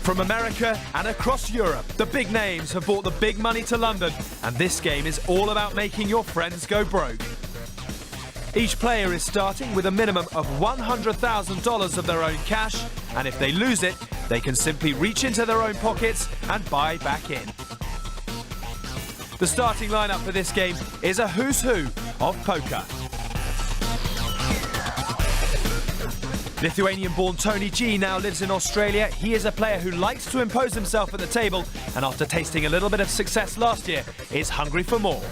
From America and across Europe, the big names have brought the big money to London, and this game is all about making your friends go broke. Each player is starting with a minimum of $100,000 of their own cash, and if they lose it, they can simply reach into their own pockets and buy back in. The starting lineup for this game is a who's who of poker. Lithuanian-born Tony G now lives in Australia. He is a player who likes to impose himself at the table, and after tasting a little bit of success last year, is hungry for more.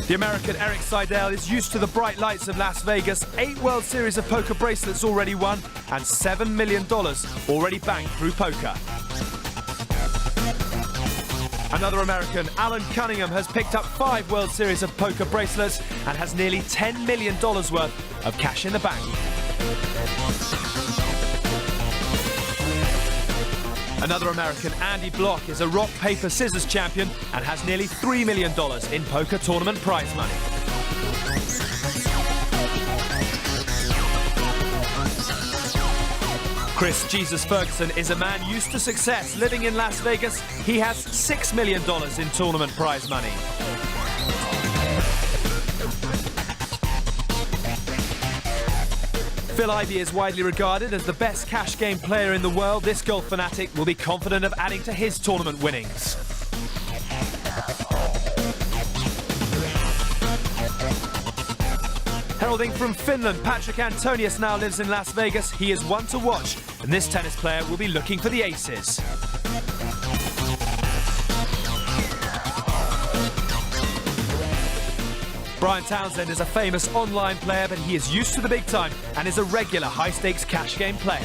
The American Eric Seidel is used to the bright lights of Las Vegas, 8 World Series of poker bracelets already won, and $7 million already banked through poker. Another American, Alan Cunningham, has picked up 5 World Series of poker bracelets and has nearly $10 million worth of cash in the bank. Another American, Andy Block, is a rock, paper, scissors champion and has nearly $3 million in poker tournament prize money. Chris Jesus Ferguson is a man used to success living in Las Vegas. He has $6 million in tournament prize money. Phil Ivey is widely regarded as the best cash game player in the world. This golf fanatic will be confident of adding to his tournament winnings. Heralding from Finland, Patrick Antonius now lives in Las Vegas. He is one to watch, and this tennis player will be looking for the aces. Brian Townsend is a famous online player, but he is used to the big time and is a regular high-stakes cash game player.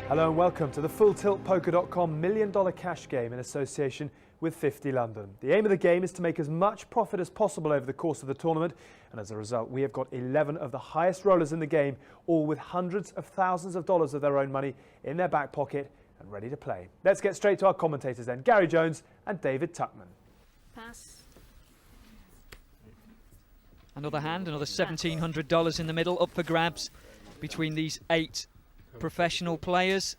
Hello and welcome to the FullTiltPoker.com $1 Million Cash Game in association with 50 London. The aim of the game is to make as much profit as possible over the course of the tournament, and as a result we have got 11 of the highest rollers in the game, all with hundreds of thousands of dollars of their own money in their back pocket and ready to play. Let's get straight to our commentators then, Gary Jones and David Tuckman. Pass. Another hand, another $1,700 in the middle, up for grabs between these 8 professional players.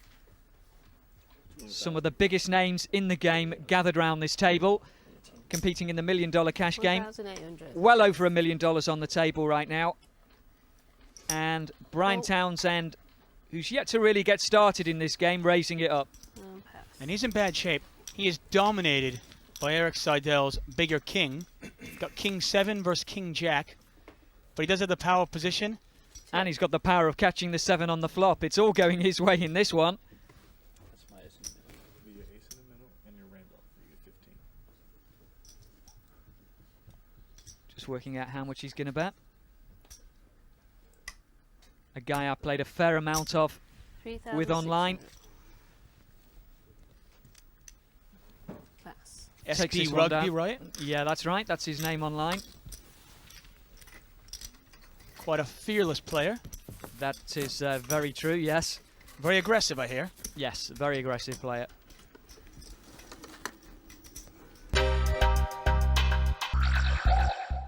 Some of the biggest names in the game gathered around this table, competing in the $1 Million Cash Game. Well over $1 million on the table right now. And Brian Townsend, who's yet to really get started in this game, raising it up. And he's in bad shape. He is dominated by Eric Seidel's bigger king. Got King 7 versus King Jack. But he does have the power of position. And he's got the power of catching the 7 on the flop. It's all going his way in this one. That's my ace in the middle. It'll be your ace in the middle and your rainbow. You get 15. Just working out how much he's going to bet. A guy I played a fair amount of with online. SP Rugby, right? Yeah, that's right. That's his name online. Quite a fearless player. That is very true, yes. Very aggressive, I hear. Yes, very aggressive player.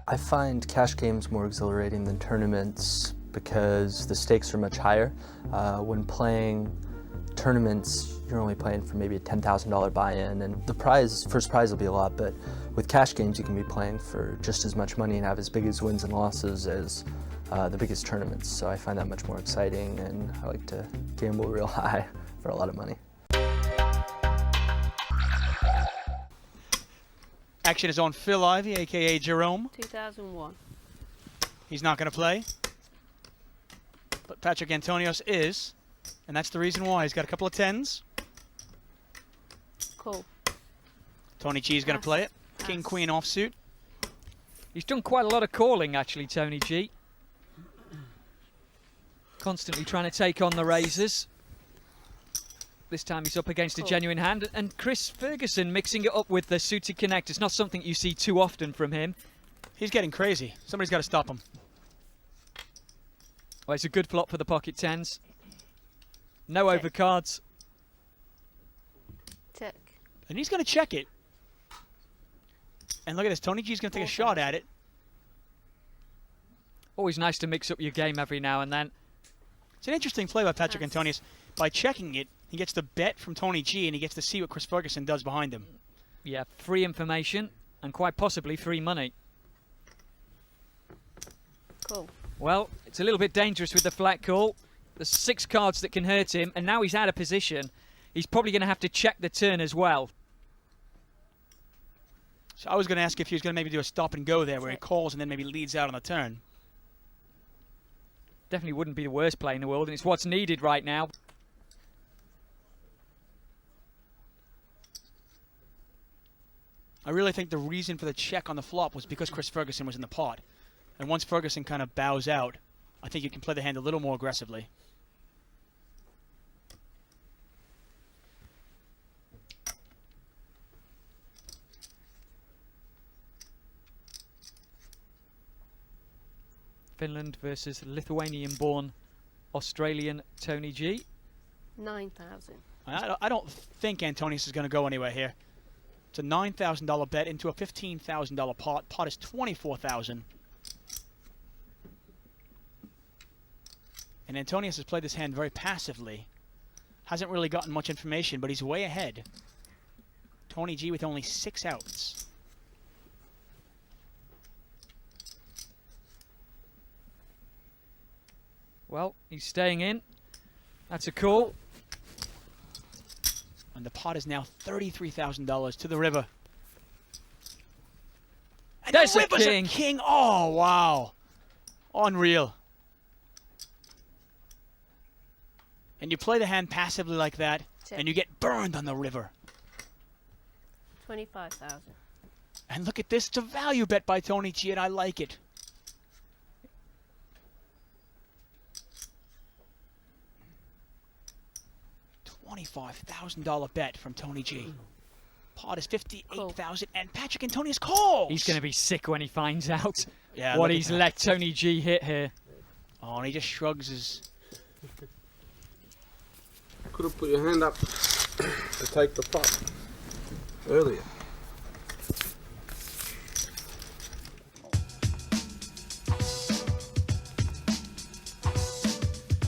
I find cash games more exhilarating than tournaments because the stakes are much higher. When playing tournaments, you're only playing for maybe a $10,000 buy-in, and the first prize will be a lot, but with cash games you can be playing for just as much money and have as big as wins and losses as the biggest tournaments. So I find that much more exciting, and I like to gamble real high for a lot of money. Action is on Phil Ivey, aka Jerome. 2001. He's not going to play, but Patrick Antonius is, and that's the reason why. He's got a couple of 10s. Cool. Tony G is going to play it. King Queen offsuit. He's done quite a lot of calling, actually, Tony G. Constantly trying to take on the raisers. This time he's up against a genuine hand. And Chris Ferguson mixing it up with the suited connect. It's not something you see too often from him. He's getting crazy. Somebody's got to stop him. Well, it's a good flop for the pocket 10s. No overcards. Check. And he's going to check it. And look at this. Tony G's going to take a shot at it. Always nice to mix up your game every now and then. It's an interesting play by Patrick Antonius. By checking it, he gets the bet from Tony G, and he gets to see what Chris Ferguson does behind him. Yeah, free information and quite possibly free money. Cool. Well, it's a little bit dangerous with the flat call. There's 6 cards that can hurt him, and now he's out of position. He's probably going to have to check the turn as well. So I was going to ask if he was going to maybe do a stop and go there, where he calls and then maybe leads out on the turn. Definitely wouldn't be the worst play in the world, and it's what's needed right now. I really think the reason for the check on the flop was because Chris Ferguson was in the pot. And once Ferguson kind of bows out, I think you can play the hand a little more aggressively. Finland versus Lithuanian-born Australian Tony G. 9,000. I don't think Antonius is going to go anywhere here. It's a $9,000 bet into a $15,000 pot. Pot is $24,000. And Antonius has played this hand very passively. Hasn't really gotten much information, but he's way ahead. Tony G with only 6 outs. Well, he's staying in. That's a call. And the pot is now $33,000 to the river. And There's the a river's king. a king. Oh, wow. Unreal. And you play the hand passively like that, Check. and you get burned on the river. 25,000. And look at this. It's a value bet by Tony G, and I like it. $25,000 bet from Tony G. Pot is $58,000, and Patrick Antonius calls. He's going to be sick when he finds out Yeah, what look at he's that. let Tony G hit here. Oh, and he just shrugs his... Could have put your hand up to take the pot earlier.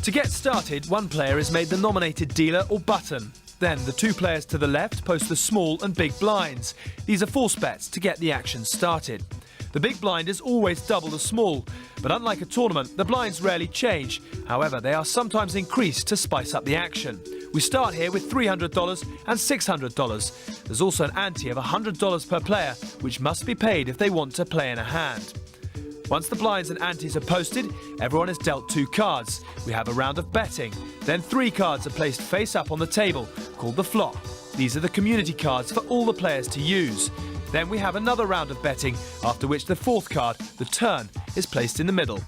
To get started, one player is made the nominated dealer or button. Then the 2 players to the left post the small and big blinds. These are force bets to get the action started. The big blind is always double the small, but unlike a tournament, the blinds rarely change. However, they are sometimes increased to spice up the action. We start here with $300 and $600. There's also an ante of $100 per player, which must be paid if they want to play in a hand. Once the blinds and antes are posted, everyone is dealt 2 cards. We have a round of betting. Then 3 cards are placed face up on the table, called the flop. These are the community cards for all the players to use. Then we have another round of betting, after which the 4th card, the turn, is placed in the middle.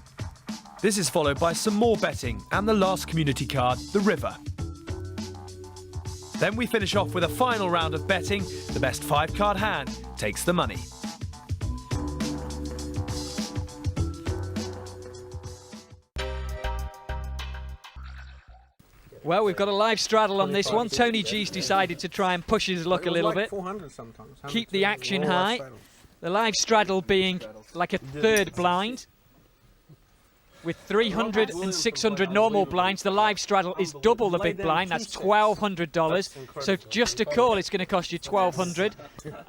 This is followed by some more betting and the last community card, the river. Then we finish off with a final round of betting. The best 5-card hand takes the money. Well, we've got a live straddle on this one. Tony G's decided to try and push his luck a little bit. 400 sometimes. Keep the action high. The live straddle being like a 3rd blind. With 300 and 600 normal blinds, the live straddle is double the big blind. That's $1,200. So just a call, it's going to cost you $1,200.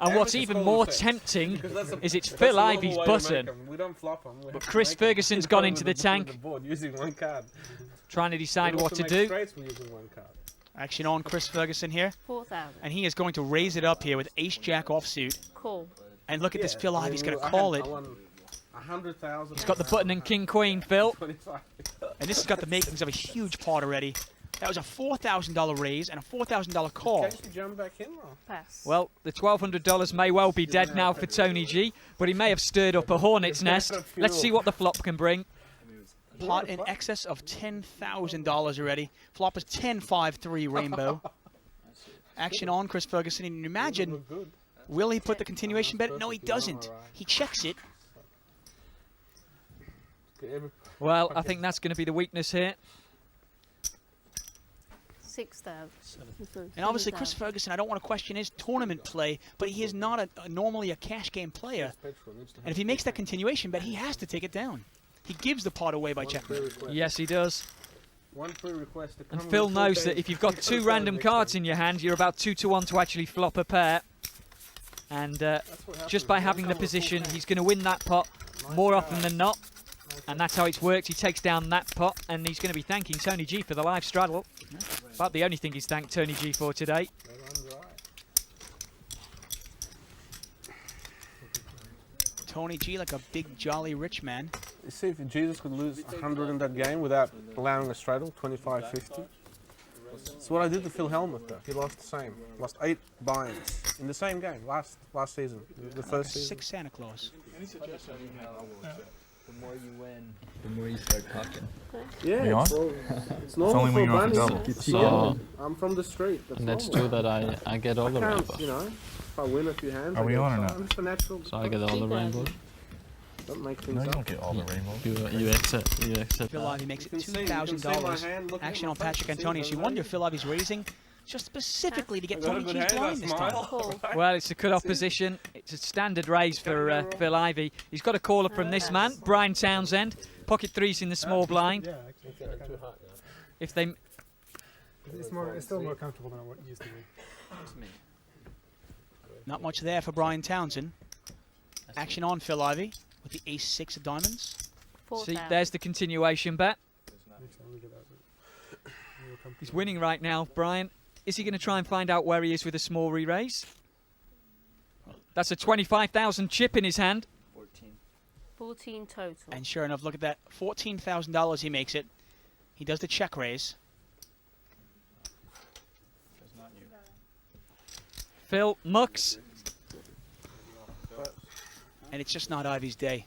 And what's even more tempting is it's Phil Ivey's button. But Chris Ferguson's gone into the tank, trying to decide what to do. Action on Chris Ferguson here. 4,000. And he is going to raise it up here with ace-jack offsuit. Call. And look at this Phil Ivey's going to call it. He's Got the button and king-queen, Phil. And this has got the makings of a huge pot already. That was a $4,000 raise and a $4,000 call. Pass. Well, the $1,200 may well be dead now for Tony G, but he may have stirred up a hornet's nest. Let's see what the flop can bring. Pot in excess of $10,000 already. Flop is 10-5-3 rainbow. Action on Chris Ferguson. And imagine, will he put the continuation bet? No, he doesn't. He checks it. Well, I think that's going to be the weakness here. 6,000. And obviously, Chris Ferguson, I don't want to question his tournament play, but he is not normally a cash game player. And if he makes that continuation bet, he has to take it down. He gives the pot away by checking. Yes, he does. One free request to come And Phil with knows full that game. if you've got two random cards in your hand, you're about 2 to 1 to actually flop a pair. And just by having the position, he's going to win that pot more often than not. And that's how it's worked. He takes down that pot, and he's going to be thanking Tony G for the live straddle. About the only thing he's thanked Tony G for today. Tony G like a big, jolly, rich man. You see, if Jesus could lose 100 in that game without allowing a straddle, 25-50. That's what I did to Phil Hellmuth, though. He lost the same. Lost 8 buy-ins in the same game last season, the Like first a season. sick Santa Claus. The more you win, the more you start talking. Yeah, you it's, on? all, it's normal only for when you're on bunnies. double. So, I'm from the street. That's and that's normal. true that I get all the Counts, rainbows. you know. If I win a few hands, Are I we get on or some. not? It's a natural. So I get all the rainbows. Don't make No, things you up. don't get all the rainbows. You accept. You accept. Phil Ivey makes it You can see my $2,000. hand, look at Action my on face, Patrick you see Antonius. You that, wonder right? if Phil Ivey's raising just specifically to get I got a Tony good G's hand, I blind this time. smile. Call. Well, it's a cut-off position. It's a standard raise for Phil Ivey. He's got a caller from this man, Brian Townsend. Pocket threes in the small blind. If they... It's still more comfortable than what it used to be. Not much there for Brian Townsend. Action on Phil Ivey with the ace-6 of diamonds. See, 4,000. there's the continuation bet. He's winning right now, Brian. Is he going to try and find out where he is with a small re-raise? That's a 25,000 chip in his hand. 14 total. And sure enough, look at that. $14,000 he makes it. He does the check raise. Phil mucks. And it's just not Ivey's day.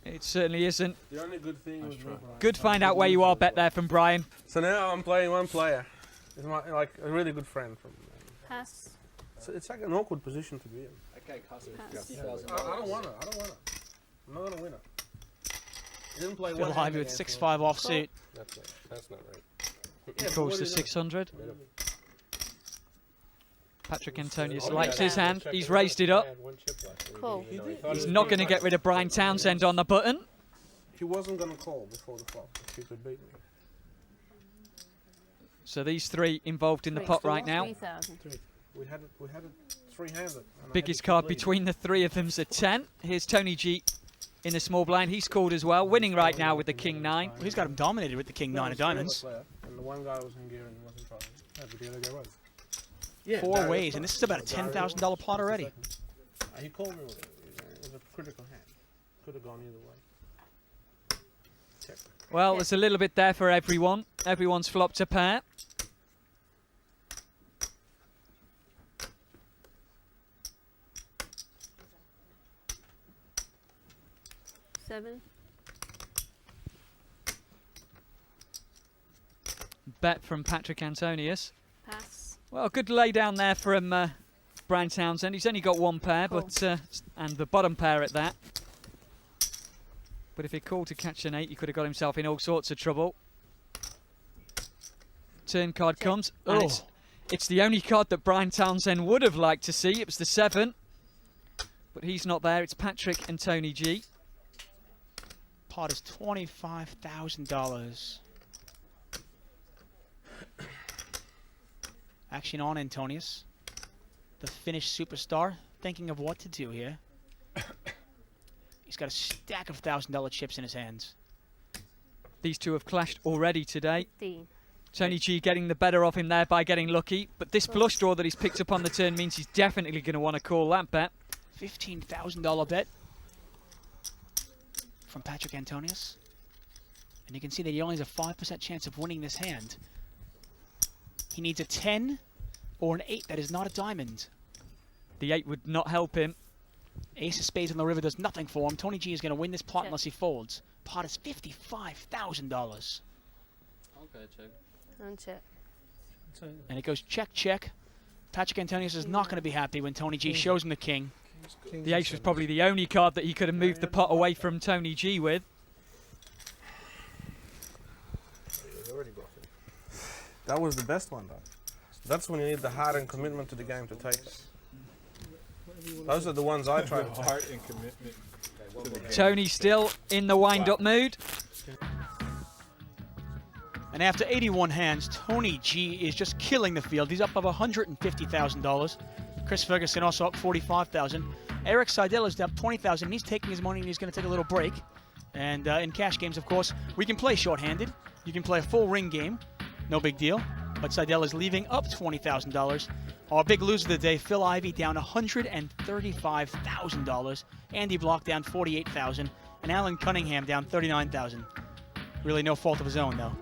It certainly isn't. The only good thing was Good find out where you are bet there from Brian. So now I'm playing one player. It's my, like a really good friend from. Pass. So it's like an awkward position to be in. Pass. I don't want it. I don't want it. I'm not gonna win it. He didn't play Phil one Ivey with 6-5 offsuit. That's not right. He calls to 600. Patrick Antonius likes his hand. He's raised it up. Call. He's not going to get rid of Brian Townsend on the button. He wasn't gonna call before the flop. If he could beat me. So these three involved in the pot right now. 3,000. We had it three-handed. Biggest card between the three of them's a 10. Here's Tony G in the small blind. He's called as well, winning right now with the King 9. Well, he's got him dominated with the King 9 of diamonds. And the one guy was Hungarian, wasn't trying. Yeah, but the other guy was. Yeah, 4 ways, and this is about a $10,000 pot already. He called me with it. It was a critical hand. Could have gone either way. Check. Well, there's a little bit there for everyone. Everyone's flopped a pair. Seven. Bet from Patrick Antonius. Pass. Well, good lay down there from Brian Townsend. He's only got one pair, Cool. but and the bottom pair at that. But if he called to catch an 8, he could have got himself in all sorts of trouble. Turn card comes. And it's the only card that Brian Townsend would have liked to see. It was the 7. But he's not there. It's Patrick and Tony G. Pot is $25,000. Action on Antonius. The Finnish superstar thinking of what to do here. He's got a stack of $1,000 chips in his hands. These two have clashed already today. 15. Tony G getting the better of him there by getting lucky. But this flush draw that he's picked up on the turn means he's definitely going to want to call that bet. $15,000 bet from Patrick Antonius. And you can see that he only has a 5% chance of winning this hand. He needs a 10 or an 8 that is not a diamond. The 8 would not help him. Ace of spades on the river does nothing for him. Tony G is going to win this pot Check. unless he folds. Pot is $55,000. Okay, check. And check. And it goes check, check. Patrick Antonius is not going to be happy when Tony G shows him the king. The ace was probably the only card that he could have moved the pot away from Tony G with. That was the best one, though. That's when you need the heart and commitment to the game to take it. Those are the ones I try to take. Heart and commitment. Tony still in the wind-up mood. And after 81 hands, Tony G is just killing the field. He's up over $150,000. Chris Ferguson also up $45,000. Eric Seidel is up $20,000. He's taking his money and he's going to take a little break. And in cash games, of course, we can play short-handed. You can play a full ring game. No big deal. But Seidel is leaving up $20,000. Our big loser of the day, Phil Ivey, down $135,000. Andy Block down $48,000. And Alan Cunningham down $39,000. Really no fault of his own, though.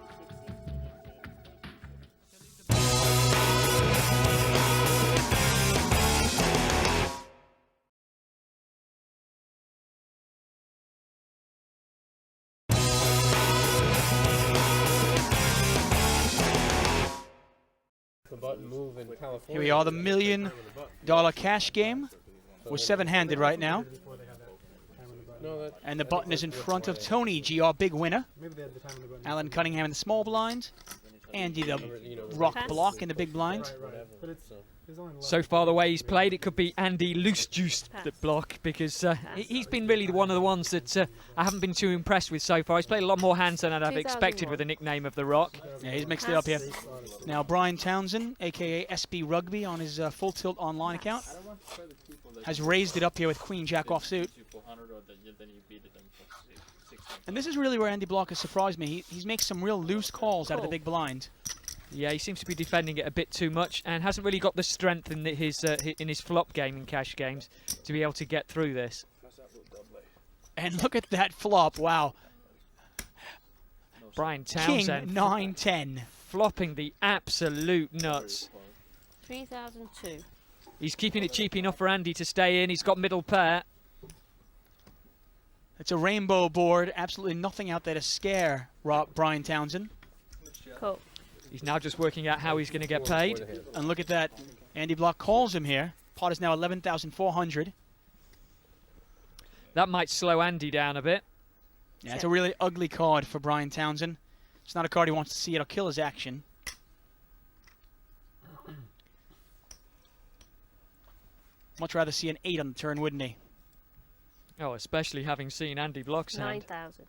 Here we are, the $1 million cash game. We're 7-handed right now. And the button is in front of Tony G, our big winner. Alan Cunningham in the small blind. Andy the rock block in the big blind. So far the way he's played, it could be Andy loose juice the block, because he's been really one of the ones that I haven't been too impressed with so far. He's played a lot more hands than I'd have expected with the nickname of the Rock. Yeah, he's mixed it up here. Now Brian Townsend, aka SB Rugby, on his Full Tilt Online account, has raised it up here with Queen Jack offsuit. And this is really where Andy Block has surprised me. He's making some real loose calls out of the big blind. Yeah, he seems to be defending it a bit too much and hasn't really got the strength in his flop game in cash games to be able to get through this. And look at that flop, wow. Brian Townsend. King 9-10. Flopping the absolute nuts. 3002. He's keeping it cheap enough for Andy to stay in. He's got middle pair. It's a rainbow board. Absolutely nothing out there to scare Brian Townsend. Cool. He's now just working out how he's going to get paid. And look at that. Andy Block calls him here. Pot is now 11,400. That might slow Andy down a bit. Yeah, it's a really ugly card for Brian Townsend. It's not a card he wants to see. It'll kill his action. Much rather see an 8 on the turn, wouldn't he? Oh, especially having seen Andy Block's hand. 9,000.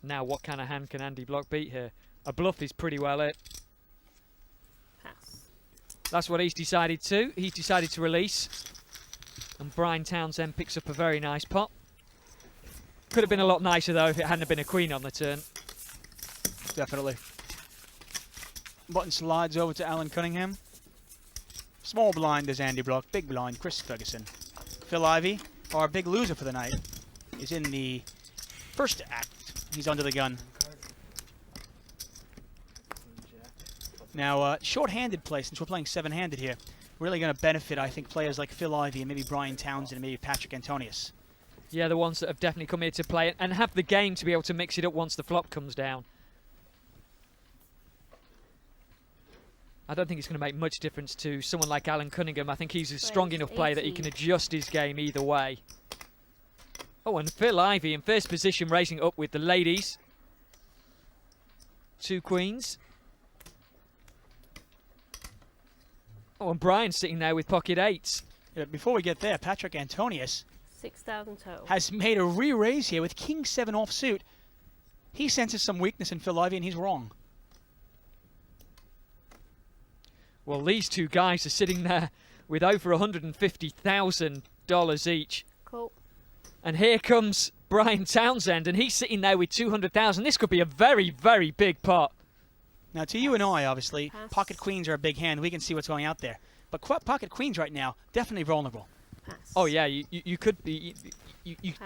Now, what kind of hand can Andy Block beat here? A bluff is pretty well it. Pass. That's what he's decided to. He's decided to release. And Brian Townsend picks up a very nice pot. Could have been a lot nicer, though, if it hadn't been a queen on the turn. Definitely. Button slides over to Alan Cunningham. Small blind is Andy Block. Big blind, Chris Ferguson. Phil Ivey, our big loser for the night, is in the first act. He's under the gun. Now, short-handed play, since we're playing 7-handed here, really going to benefit, I think, players like Phil Ivey and maybe Brian Townsend and maybe Patrick Antonius. Yeah, the ones that have definitely come here to play it and have the game to be able to mix it up once the flop comes down. I don't think it's going to make much difference to someone like Alan Cunningham. I think he's a strong enough player that he can adjust his game either way. Oh, and Phil Ivey in first position, raising up with the ladies. 2 queens. Oh, and Brian sitting there with pocket 8s. Yeah, before we get there, Patrick Antonius 6,000 total. has made a re-raise here with King 7 offsuit. He senses some weakness in Phil Ivey, and he's wrong. Well, these two guys are sitting there with over $150,000 each. Cool. And here comes Brian Townsend, and he's sitting there with 200,000. This could be a very, very big pot. Now, to you and I, obviously, Pass. pocket queens are a big hand. We can see what's going out there. But pocket queens right now, definitely vulnerable. Pass. Oh, yeah, you could be.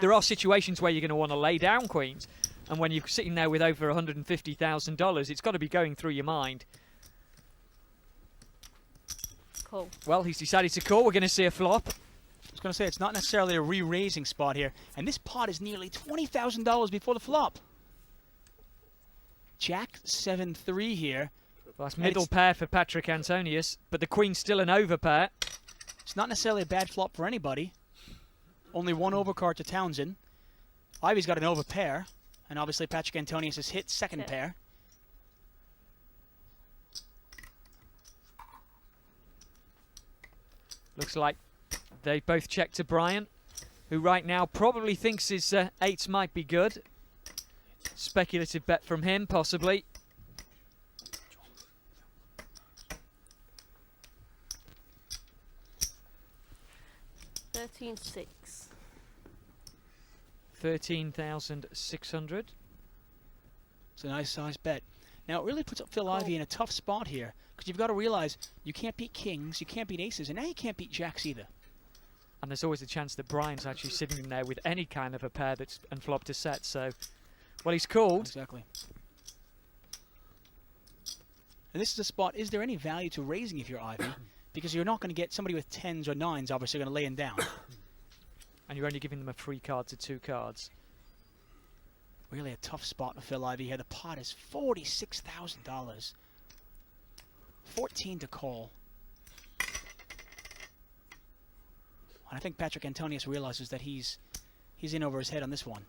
There are situations where you're going to want to lay down queens. And when you're sitting there with over $150,000, it's got to be going through your mind. Cool. Well, he's decided to call. We're going to see a flop. I was going to say, it's not necessarily a re-raising spot here. And this pot is nearly $20,000 before the flop. Jack 7-3 here. Well, that's middle pair for Patrick Antonius, but the queen's still an overpair. It's not necessarily a bad flop for anybody. Only one overcard to Townsend. Ivey's got an overpair. And obviously Patrick Antonius has hit second pair. Looks like they both check to Brian. who right now probably thinks his eights might be good. Speculative bet from him, possibly. $13,600. 13,600. It's a nice size bet. Now, it really puts Phil Ivey in a tough spot here, because you've got to realize you can't beat kings, you can't beat aces, and now you can't beat jacks either. And there's always a chance that Brian's actually sitting there with any kind of a pair that's and flop to set. So, well, he's called. Exactly. And this is a spot, is there any value to raising if you're Ivey? Because you're not going to get somebody with 10s or 9s, obviously, going to lay him down. And you're only giving them a free card to 2 cards. Really a tough spot for Phil Ivey here. The pot is $46,000. 14 to call. And I think Patrick Antonius realizes that he's in over his head on this one.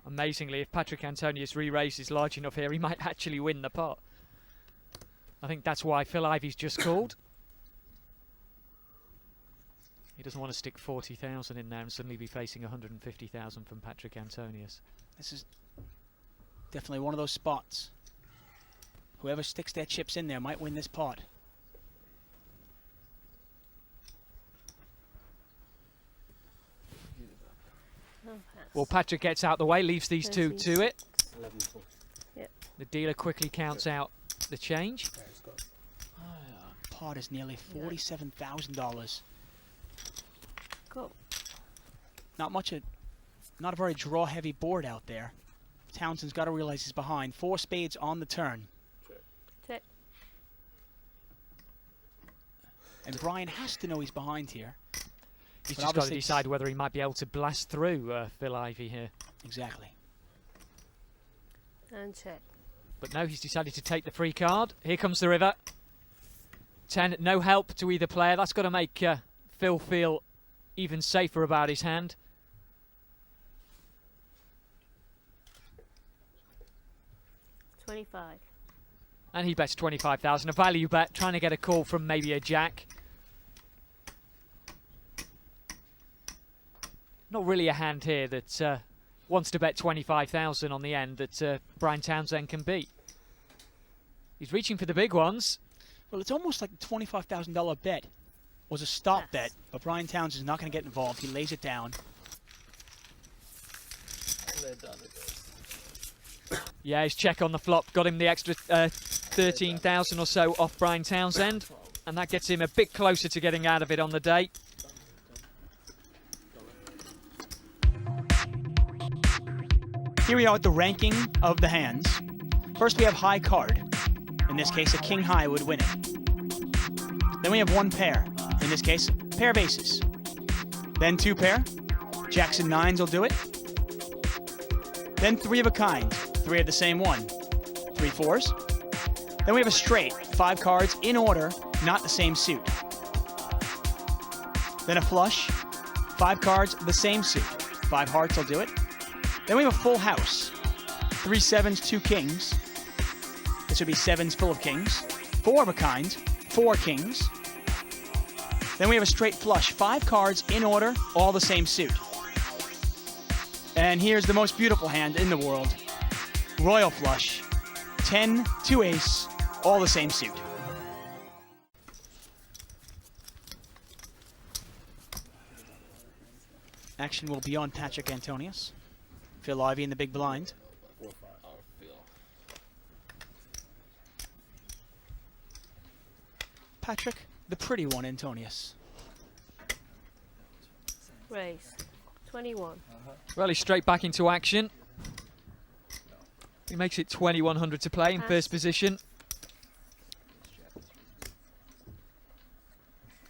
Amazingly, if Patrick Antonius re-raises large enough here, he might actually win the pot. I think that's why Phil Ivey's just called. He doesn't want to stick 40,000 in there and suddenly be facing 150,000 from Patrick Antonius. This is definitely one of those spots. Whoever sticks their chips in there might win this pot. No pass. Well, Patrick gets out the way, leaves these two to it. 11-4. Yep. The dealer quickly counts out the change. Yeah, it's got Pot is nearly $47,000. Cool. Not a very draw-heavy board out there. Townsend's got to realize he's behind. 4 spades on the turn. Check. And Brian has to know he's behind here. He's But just got to obviously decide whether he might be able to blast through Phil Ivey here. Exactly. And check. But no, he's decided to take the free card. Here comes the river. 10, no help to either player. That's got to make Phil feel even safer about his hand. $25. And he bets 25,000. A value bet, trying to get a call from maybe a jack. Not really a hand here that wants to bet 25,000 on the end that Brian Townsend can beat. He's reaching for the big ones. Well, it's almost like the $25,000 bet was a stop bet, but Brian Townsend's not going to get involved. He lays it down. Yeah, his check on the flop got him the extra 13,000 or so off Brian Townsend, and that gets him a bit closer to getting out of it on the day. Here we are at the ranking of the hands. First we have high card. In this case, a king high would win it. Then we have 1 pair. In this case, pair of aces. Then 2 pair. Jacks and 9s will do it. Then 3 of a kind. 3 of the same one. 3 4s. Then we have a straight. 5 cards in order, not the same suit. Then a flush. 5 cards, the same suit. 5 hearts will do it. Then we have a full house. 3 7s, 2 kings. This would be 7s full of kings. 4 of a kind, 4 kings. Then we have a straight flush. 5 cards in order, all the same suit. And here's the most beautiful hand in the world. Royal flush. 10, 2 ace, all the same suit. Action will be on Patrick Antonius. Phil Ivey in the big blind. Patrick, the pretty one, Antonius. Raise. 21. Well, he's straight back into action. He makes it 2,100 to play in first position.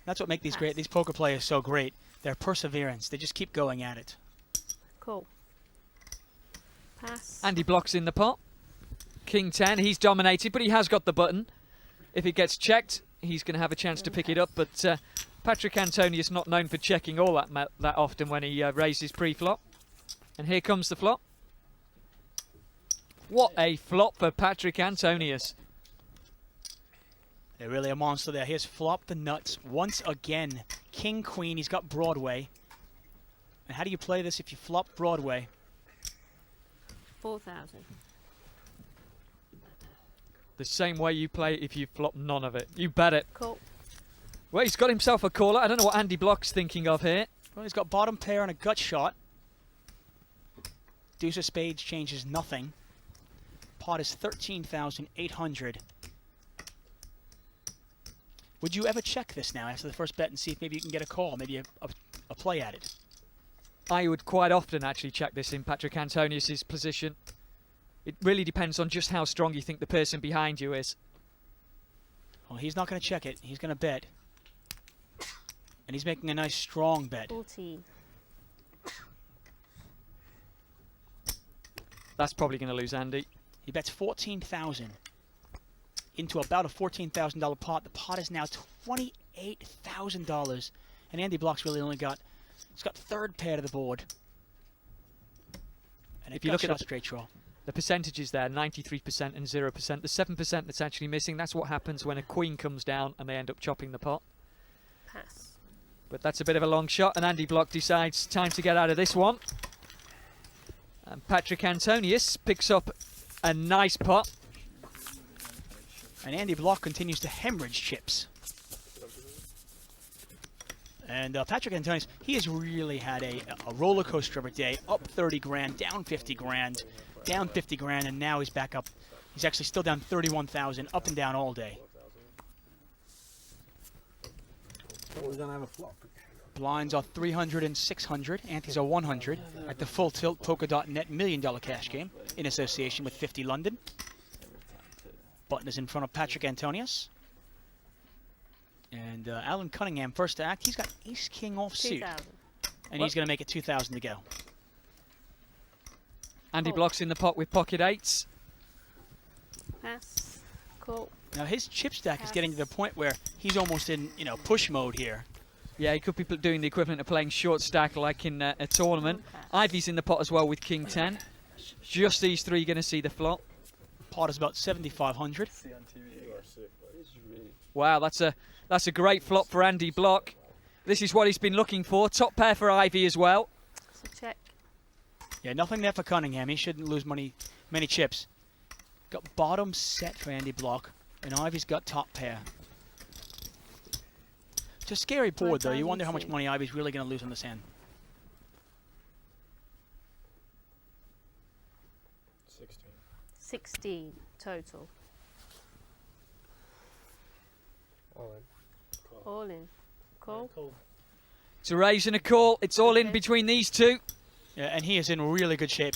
That's what makes these poker players so great. Their perseverance. They just keep going at it. Cool. Pass. And he blocks in the pot. King 10, he's dominated, but he has got the button. If it gets checked, he's going to have a chance to pick it up, but Patrick Antonius not known for checking all that often when he raises pre-flop. And here comes the flop. What a flop for Patrick Antonius. They're really a monster there. Here's flop the nuts once again. King, queen, he's got Broadway. And how do you play this if you flop Broadway? 4,000. The same way you play if you flop none of it. You bet it. Call. Well, he's got himself a caller. I don't know what Andy Block's thinking of here. Well, he's got bottom pair and a gut shot. Deuce of spades changes nothing. Pot is 13,800. Would you ever check this now after the first bet and see if maybe you can get a call, maybe a play at it? I would quite often actually check this in Patrick Antonius's position. It really depends on just how strong you think the person behind you is. Well, he's not going to check it. He's going to bet. And he's making a nice strong bet. 14. That's probably going to lose Andy. He bets 14,000 into about a $14,000 pot. The pot is now $28,000. And Andy Block's really only got, he's got third pair to the board. And if you look at a straight draw. The percentages there, 93% and 0%. The 7% that's actually missing, that's what happens when a queen comes down and they end up chopping the pot. Pass. But that's a bit of a long shot, and Andy Block decides time to get out of this one. And Patrick Antonius picks up a nice pot. And Andy Block continues to hemorrhage chips. And Patrick Antonius, he has really had a roller coaster of a day. Up 30 grand, down 50 grand, down 50 grand, and now he's back up. He's actually still down 31,000, up and down all day. We're gonna have a flop. Blinds are 300 and 600. Antes are 100 at the Full Tilt Polka.net $1 million cash game in association with 50 London. Button is in front of Patrick Antonius. And Alan Cunningham, first to act. He's got ace-king offsuit. 2,000. And he's going to make it 2,000 to go. Andy Block's in the pot with pocket eights. Pass. Call. Now his chip stack is getting to the point where he's almost in, push mode here. Yeah, he could be doing the equivalent of playing short stack like in a tournament. Ivey's in the pot as well with king 10. Just these three going to see the flop. Pot is about 7,500. Wow, that's a great flop for Andy Block. This is what he's been looking for. Top pair for Ivey as well. So check. Yeah, nothing there for Cunningham. He shouldn't lose many chips. Got bottom set for Andy Block, and Ivey's got top pair. It's a scary board, though. You wonder how much money Ivey's really going to lose on this hand. 16 total. All in. Call. It's a raise and a call. It's all in between these two. Yeah, and he is in really good shape.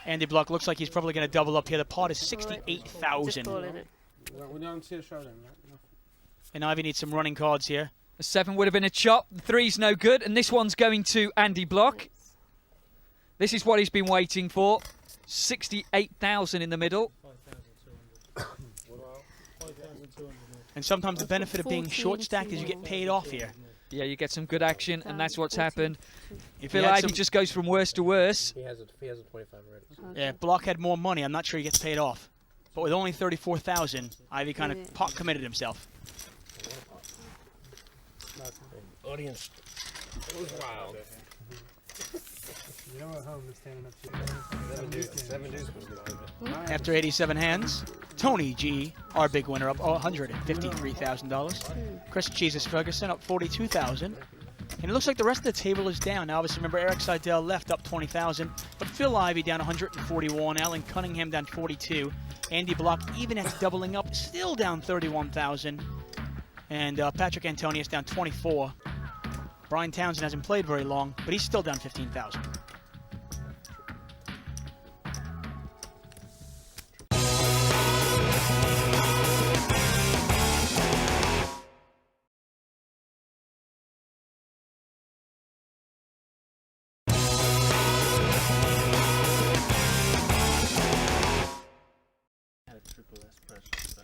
Andy Block looks like he's probably going to double up here. The pot is 68,000. We don't see a showdown, right? And Ivey needs some running cards here. The 7 would have been a chop. The 3's no good. And this one's going to Andy Block. This is what he's been waiting for. 68,000 in the middle. And sometimes the benefit of being short stacked is you get paid off here. Yeah, you get some good action, and that's what's happened. If Phil Ivey just goes from worse to worse. He has a 25 already. Yeah, Block had more money. I'm not sure he gets paid off. But with only 34,000, Ivey kind of pot committed himself. Audience goes wild. You know at home is standing up to 7 deuce was good. After 87 hands, Tony G, our big winner, up $153,000. Chris Jesus Ferguson up 42,000. And it looks like the rest of the table is down. Now, obviously, remember, Eric Seidel left up 20,000. But Phil Ivey down 141. Alan Cunningham down 42. Andy Block, even at doubling up, still down 31,000. And Patrick Antonius down 24. Brian Townsend hasn't played very long, but he's still down 15,000.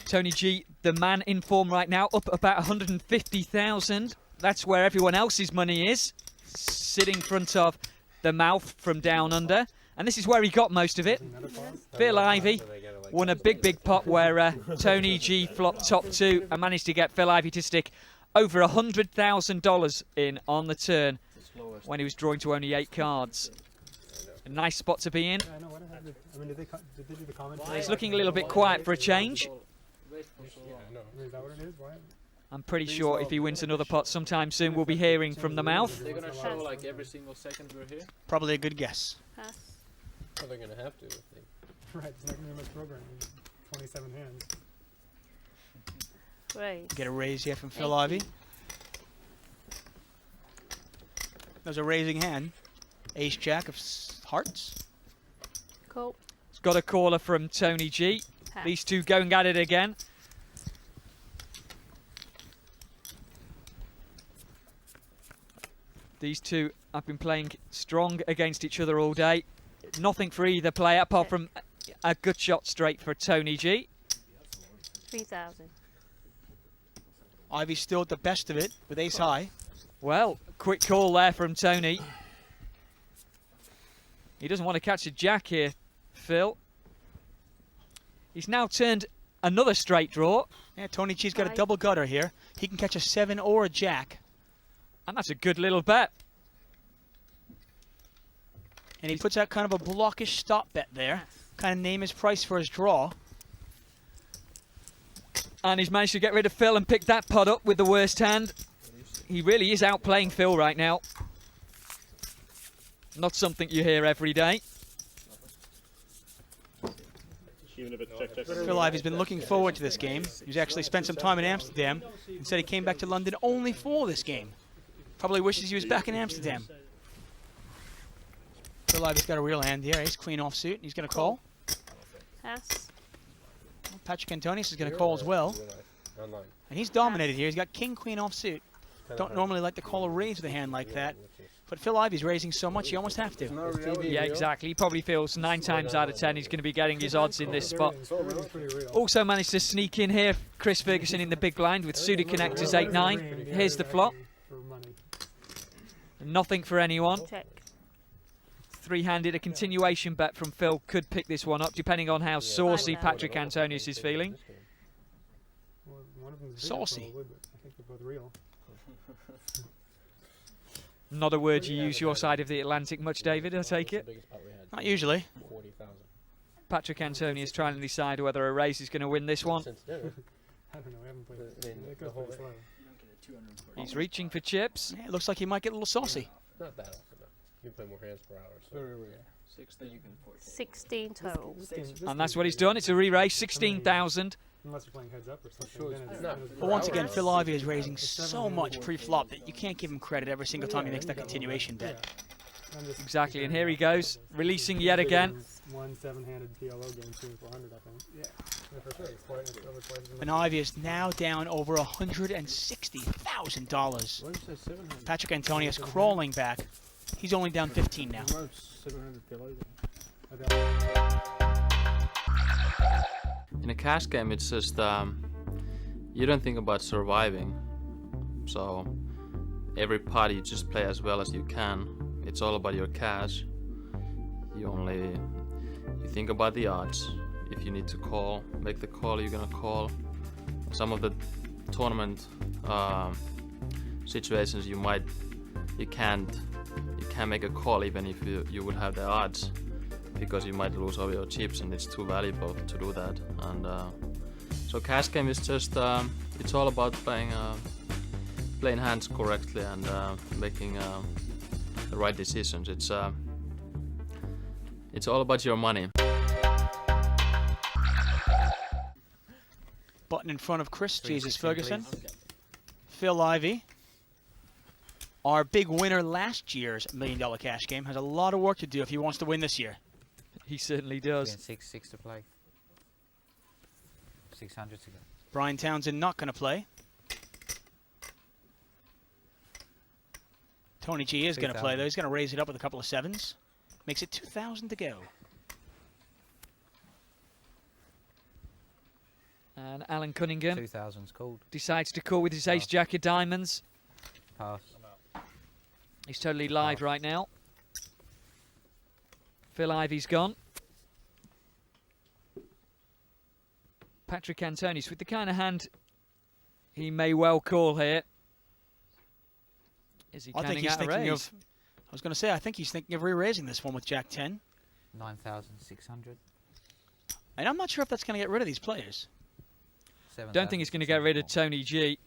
Tony G, the man in form right now, up about 150,000. That's where everyone else's money is, sitting in front of the mouth from down under. And this is where he got most of it. Phil Ivey won a big pot where Tony G flopped top 2 and managed to get Phil Ivey to stick over $100,000 in on the turn when he was drawing to only 8 cards. A nice spot to be in. Yeah, I know. What happened? I mean, did they do the commentary? It's looking a little bit quiet for a change. Yeah, I know. Is that what it is? Why? I'm pretty sure if he wins another pot sometime soon, we'll be hearing from the mouth. They're gonna show like every single second we're here. Probably a good guess. Pass. Well, they're gonna have to. If they Right, it's not going to be much programming. 27 hands. Raise. Get a raise here from Phil Ivey. There's a raising hand. Ace Jack of hearts. Call. It's got a caller from Tony G. Pass. These two going at it again. These two have been playing strong against each other all day. Nothing for either player apart from a good shot straight for Tony G. 3,000. Ivy still at the best of it with ace high. Well, quick call there from Tony. He doesn't want to catch a jack here, Phil. He's now turned another straight draw. Yeah, Tony G's got a double gutter here. He can catch a 7 or a jack. And that's a good little bet. And he puts out kind of a blockish stop bet there. Kind of name his price for his draw. And he's managed to get rid of Phil and pick that pot up with the worst hand. He really is outplaying Phil right now. Not something you hear every day. Phil Ivey's been looking forward to this game. He's actually spent some time in Amsterdam and said he came back to London only for this game. Probably wishes he was back in Amsterdam. Phil Ivey's got a real hand here. Ace queen offsuit. He's going to call. Pass. Patrick Antonius is going to call as well. And he's dominated here. He's got king queen offsuit. Don't normally like to call a raise with a hand like that. But Phil Ivey's raising so much, you almost have to. Yeah, exactly. He probably feels 9 times out of 10 he's going to be getting his odds in this spot. Also managed to sneak in here, Chris Ferguson in the big blind with suited connectors 8-9. Here's the flop. Nothing for anyone. Check. 3-handed, a continuation bet from Phil could pick this one up, depending on how saucy Patrick Antonius is feeling. Saucy. I think they're both real. Not a word you use your side of the Atlantic much, David, I take it? Not usually. Patrick Antonius trying to decide whether a race is going to win this one. I don't know, I haven't played it. It goes pretty slow. He's reaching for chips. Yeah, it looks like he might get a little saucy. not that often. Though. You can play more hands per hour. So. Very rare. 16 total. And that's what he's done. It's a re-race, 16,000. Unless you're playing heads up or something. Then it's, But once again, Phil Ivey is raising so much pre-flop that you can't give him credit every single time he makes that continuation bet. Exactly, and here he goes, releasing yet again. One 7-handed PLO game, 400, I think. Yeah, for sure. It's quite, it's over twice as much. And Ivey is now down over $160,000. Patrick Antonius crawling back. He's only down 15 now. In a cash game, it's just you don't think about surviving. So every pot you just play as well as you can. It's all about your cash. You think about the odds. If you need to call, make the call. You're gonna call. Some of the tournament situations you can't make a call even if you would have the odds, because you might lose all your chips and it's too valuable to do that. And so cash game is just it's all about playing hands correctly and making the right decisions. It's all about your money. Button in front of Chris Jesus Ferguson. Phil Ivey, our big winner last year's $1 million cash game, has a lot of work to do if he wants to win this year. He certainly does. 6 to play. 600 to go. Brian Townsend not going to play. Tony G is going to play though. He's going to raise it up with a couple of 7s. Makes it 2,000 to go. And Alan Cunningham 2,000's called. decides to call with his ace jack of diamonds. Pass. He's totally live right now. Phil Ivey's gone. Patrick Antonius with the kind of hand he may well call here. Is he canning out a raise? I was going to say, I think he's thinking of re-raising this one with Jack 10. 9,600. And I'm not sure if that's going to get rid of these players. Don't think he's going to get rid of Tony G.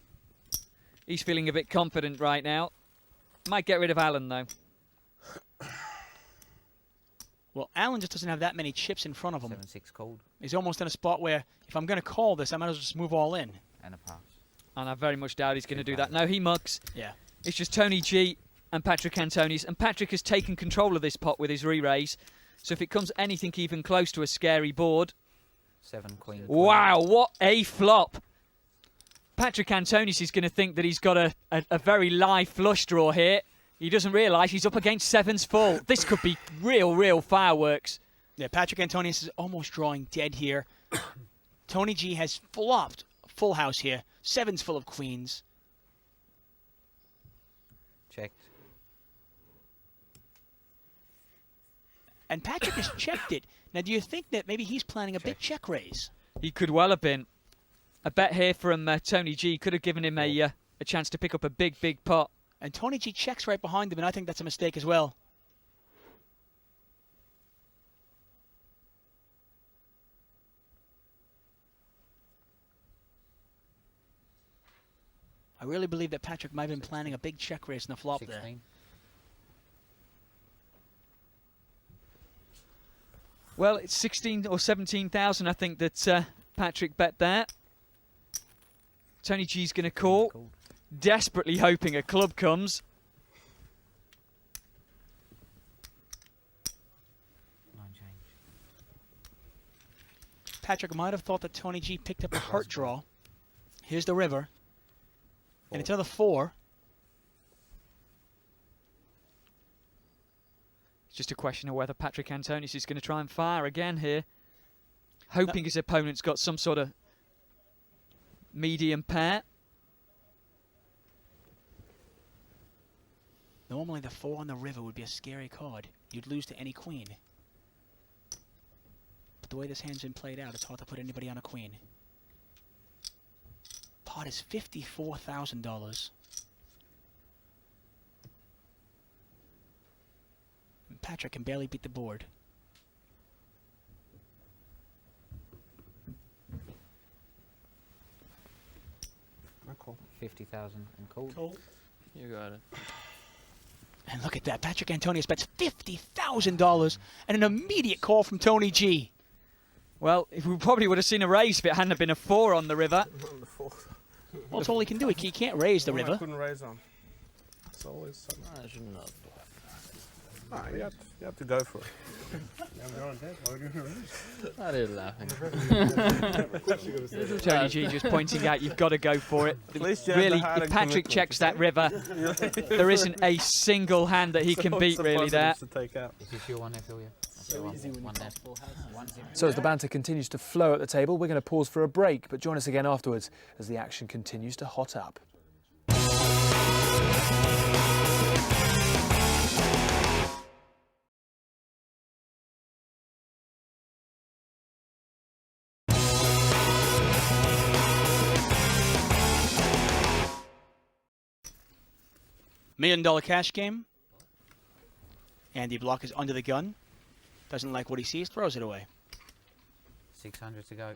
He's feeling a bit confident right now. Might get rid of Alan, though. Well, Alan just doesn't have that many chips in front of him. 7-6 cold. He's almost in a spot where, if I'm going to call this, I might as well just move all in. And a pass. And I very much doubt he's going to do that. No, he mugs. Yeah. It's just Tony G and Patrick Antonius. And Patrick has taken control of this pot with his re-raise. So if it comes anything even close to a scary board... 7 queen. Wow, what a flop. Patrick Antonius is going to think that he's got a very live flush draw here. He doesn't realise he's up against sevens full. This could be real fireworks. Yeah, Patrick Antonius is almost drawing dead here. Tony G has flopped full house here. Sevens full of queens. Checked. And Patrick has checked it. Now, do you think that maybe he's planning a big check raise? He could well have been. A bet here from Tony G could have given him a chance to pick up a big pot. And Tony G checks right behind him, and I think that's a mistake as well. I really believe that Patrick might have been planning a big check raise in the flop 16. there. Well, it's 16 or 17,000, I think, that Patrick bet there. Tony G's going to call, desperately hoping a club comes. 9 change. Patrick might have thought that Tony G picked up a heart draw. Here's the river. And it's another 4. It's just a question of whether Patrick Antonius is going to try and fire again here. Hoping his opponent's got some sort of medium pair. Normally the 4 on the river would be a scary card. You'd lose to any queen. But the way this hand's been played out, it's hard to put anybody on a queen. Pot is $54,000. Patrick can barely beat the board. Cool. 50,000 and cold. You got it. And look at that. Patrick Antonius bets $50,000 and an immediate call from Tony G. Well, we probably would have seen a raise if it hadn't been a 4 on the river. Well, that's all he can do. He can't raise the river. I couldn't raise on. It's always something. I should not. You have to go for it. I did laughing. Tony G just pointing out you've got to go for it. Really, if Patrick checks that river, there isn't a single hand that he can beat really there. Is this your one there, Phil? Yeah. So easy when So as the banter continues to flow at the table, we're going to pause for a break, but join us again afterwards as the action continues to hot up. $1 million cash game. Andy Block is under the gun. Doesn't like what he sees, throws it away. 600 to go.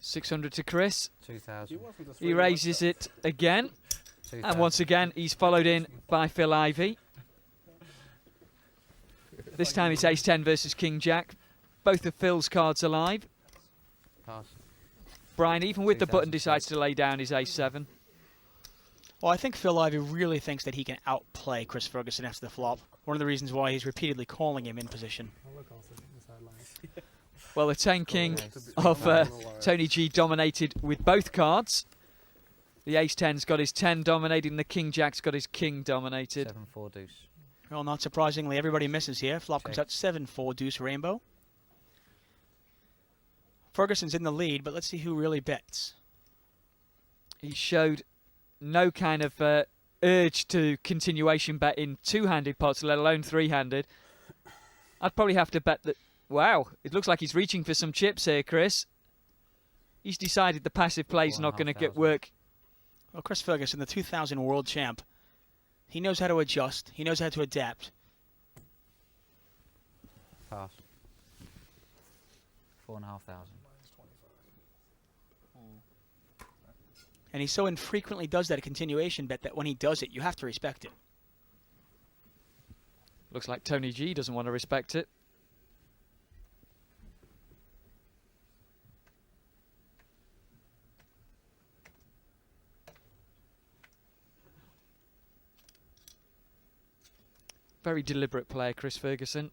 $600 to Chris. 2,000. He raises it again. 2,000. And once again, he's followed in by Phil Ivey. This time it's Ace-10 versus King-Jack. Both of Phil's cards alive. Pass. Brian, even with the button, decides to lay down his Ace-7. Well, I think Phil Ivey really thinks that he can outplay Chris Ferguson after the flop. One of the reasons why he's repeatedly calling him in position. Well, the 10 King of Tony G dominated with both cards. The Ace-10's got his 10 dominated and the King-Jack's got his King dominated. 7-4 deuce. Well, not surprisingly, everybody misses here. Flop comes out 7-4 deuce rainbow. Ferguson's in the lead, but let's see who really bets. He showed no kind of urge to continuation bet in two-handed pots, let alone three-handed. I'd probably have to bet that... Wow, it looks like he's reaching for some chips here, Chris. He's decided the passive play's not going to get work. Well, Chris Ferguson, the 2000 world champ, he knows how to adjust. He knows how to adapt. Pass. 4,500. And he so infrequently does that a continuation bet that when he does it, you have to respect it. Looks like Tony G doesn't want to respect it. Very deliberate player, Chris Ferguson.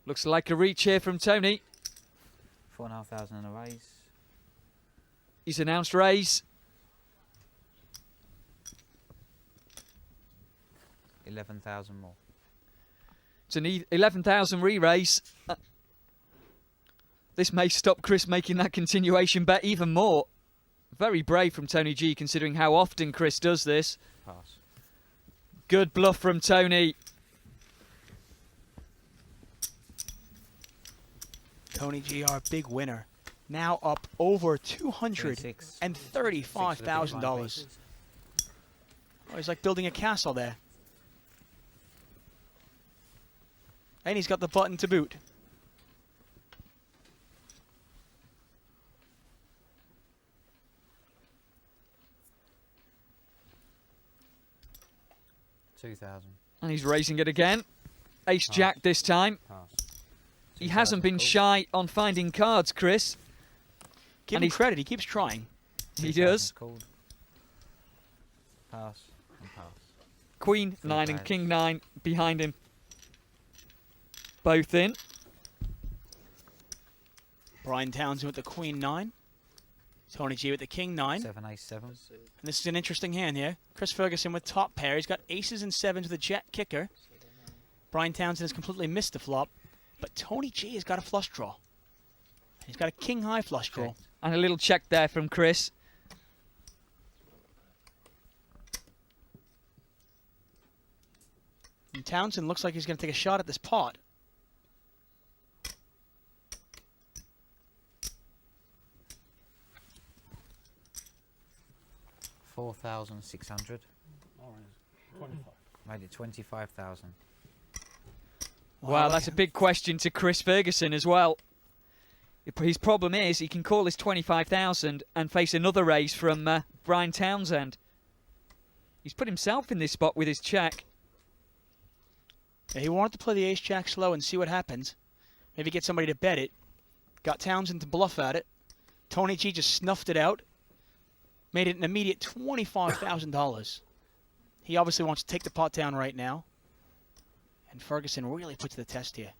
Looks like a reach here from Tony. 4,500 and a raise. He's announced raise. 11,000 more. It's an 11,000 re-raise. This may stop Chris making that continuation bet even more. Very brave from Tony G, considering how often Chris does this. Pass. Good bluff from Tony. Tony G, our big winner, now up over $235,000. Oh, he's like building a castle there. And he's got the button to boot. $2,000. And he's raising it again. Ace Jack this time. Pass. He hasn't been shy on finding cards, Chris. Give him credit, he keeps trying. He does. Called. Pass and pass. Queen 9 and King 9 behind him. Both in. Brian Townsend with the Queen 9. Tony G with the King 9. 7, Ace 7. And this is an interesting hand here. Chris Ferguson with top pair. He's got aces and sevens with a jet kicker. Brian Townsend has completely missed the flop. But Tony G has got a flush draw. He's got a king high flush draw. And a little check there from Chris. And Townsend looks like he's going to take a shot at this pot. $4,600. Made it 25,000. Wow, that's a big question to Chris Ferguson as well. His problem is he can call his 25,000 and face another raise from Brian Townsend. He's put himself in this spot with his check. Yeah, he wanted to play the ace-jack slow and see what happens. Maybe get somebody to bet it. Got Townsend to bluff at it. Tony G just snuffed it out. Made it an immediate $25,000. He obviously wants to take the pot down right now. And Ferguson really puts the test here.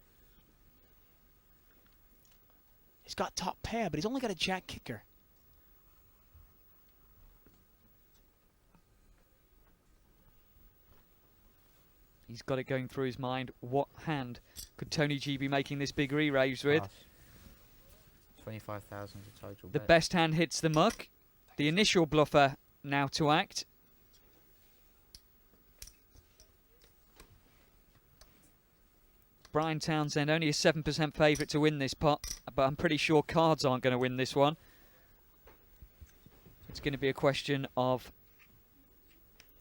He's got top pair, but he's only got a jack kicker. He's got it going through his mind. What hand could Tony G be making this big re-raise with? 25,000 is the total The bet. best hand hits the muck. The initial bluffer now to act. Brian Townsend only a 7% favourite to win this pot, but I'm pretty sure cards aren't going to win this one. It's going to be a question of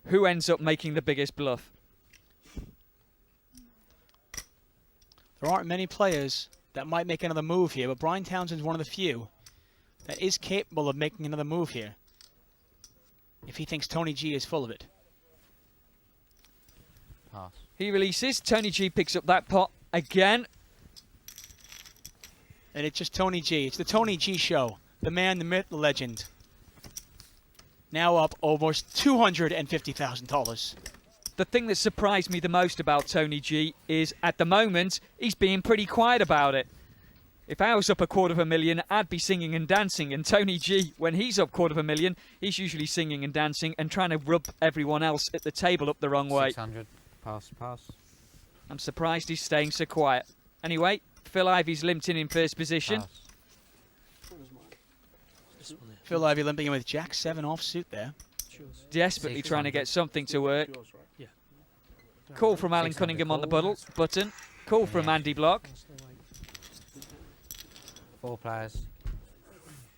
who ends up making the biggest bluff. There aren't many players that might make another move here, but Brian Townsend's one of the few that is capable of making another move here if he thinks Tony G is full of it. Pass. He releases. Tony G picks up that pot again. And it's just Tony G. It's the Tony G show. The man, the myth, the legend. Now up almost $250,000. The thing that surprised me the most about Tony G is, at the moment, he's being pretty quiet about it. If I was up $250,000, I'd be singing and dancing. And Tony G, when he's up $250,000, he's usually singing and dancing and trying to rub everyone else at the table up the wrong way. 600. Pass, pass. I'm surprised he's staying so quiet. Anyway, Phil Ivey's limped in first position. Pass. Phil Ivey limping in with Jack 7 offsuit there. Desperately trying to get something to work. Call from Alan Cunningham on the button. Call from Andy Block. 4 players.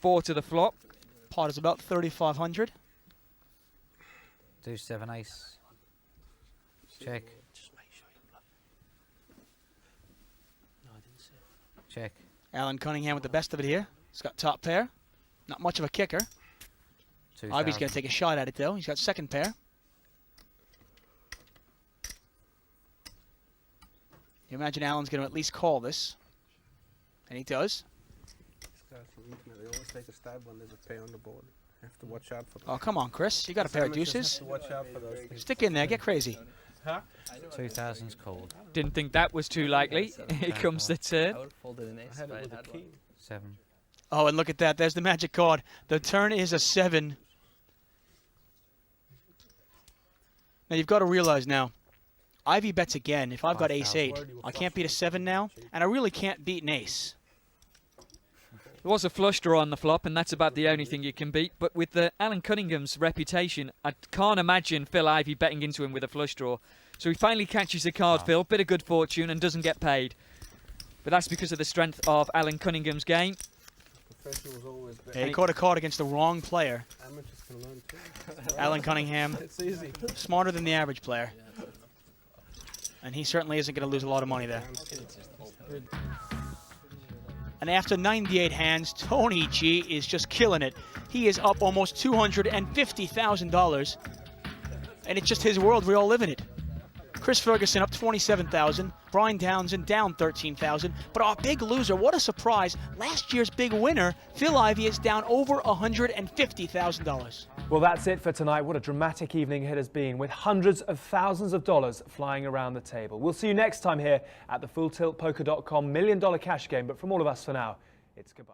4 to the flop. Pot is about 3,500. Do 7 ace. Check. Check. Alan Cunningham with the best of it here. He's got top pair. Not much of a kicker. Ivey's going to take a shot at it, though. He's got second pair. You imagine Alan's going to at least call this. And he does. These guys from internet, they always take a stab when there's a pair on the board. You have to watch out for them. Oh, come on, Chris. You got a pair of deuces. Have to watch out for those things. Stick in there. Get crazy. Huh? 2,000's called. Didn't think that was too likely. Here comes the turn. I would have folded an ace if I had one. 7. Oh, and look at that. There's the magic card. The turn is a 7. Now, you've got to realize now, Ivey bets again. If I've got ace-8, I can't beat a 7 now, and I really can't beat an ace. There was a flush draw on the flop, and that's about the only thing you can beat. But with Alan Cunningham's reputation, I can't imagine Phil Ivey betting into him with a flush draw. So he finally catches the card, Phil. Bit of good fortune and doesn't get paid. But that's because of the strength of Alan Cunningham's game. Yeah, he caught a card against the wrong player. Amateurs can learn too. Alan Cunningham, It's easy. smarter than the average player. And he certainly isn't going to lose a lot of money there. And after 98 hands, Tony G is just killing it. He is up almost $250,000. And it's just his world. We all live in it. Chris Ferguson up 27,000. Brian Townsend down 13,000. But our big loser, what a surprise. Last year's big winner, Phil Ivey, is down over $150,000. Well, that's it for tonight. What a dramatic evening it has been, with hundreds of thousands of dollars flying around the table. We'll see you next time here at the FullTiltPoker.com $1 million cash game. But from all of us for now, it's goodbye.